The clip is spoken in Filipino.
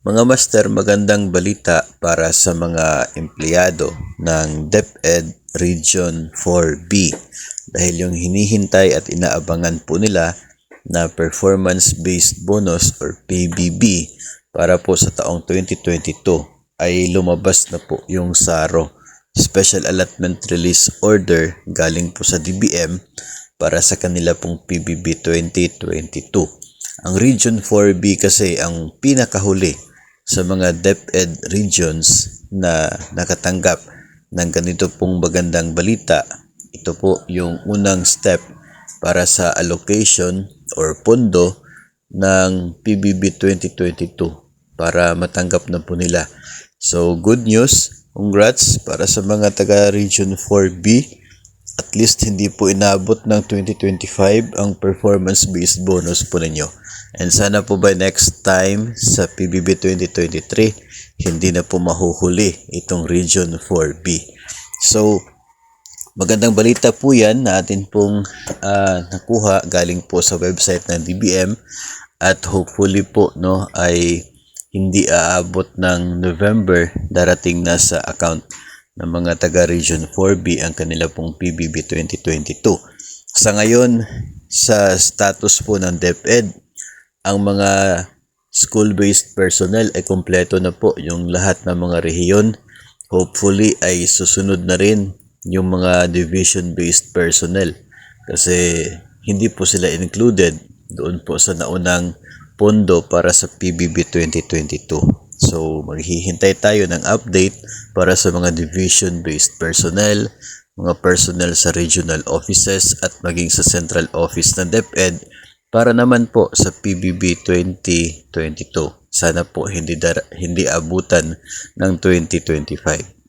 Mga master, magandang balita para sa mga empleyado ng DepEd Region 4B dahil yung hinihintay at inaabangan po nila na performance-based bonus or PBB para po sa taong 2022 ay lumabas na po yung SARO, Special Allotment Release Order, galing po sa DBM para sa kanila pong PBB 2022. Ang Region 4B kasi ang pinakahuli sa mga DepEd regions na nakatanggap ng ganito pong magandang balita. Ito po yung unang step para sa allocation or pondo ng PBB 2022 para matanggap na po nila. So good news, congrats para sa mga taga Region 4B. At least hindi po inabot ng 2025 ang performance-based bonus po ninyo. And sana po by next time sa PBB 2023, hindi na po mahuhuli itong Region 4B. So, magandang balita po yan na atin pong nakuha galing po sa website ng DBM at hopefully po ay hindi aabot ng November, darating na sa account ng mga taga Region 4B ang kanila pong PBB 2022. Sa ngayon, sa status po ng DepEd, ang mga school-based personnel ay kompleto na po yung lahat ng mga rehiyon. Hopefully ay susunod na rin yung mga division-based personnel kasi hindi po sila included doon po sa naunang pondo para sa PBB 2022. So, maghihintay tayo ng update para sa mga division-based personnel, mga personnel sa regional offices at maging sa central office ng DepEd para naman po sa PBB 2022. Sana po hindi abutan ng 2025.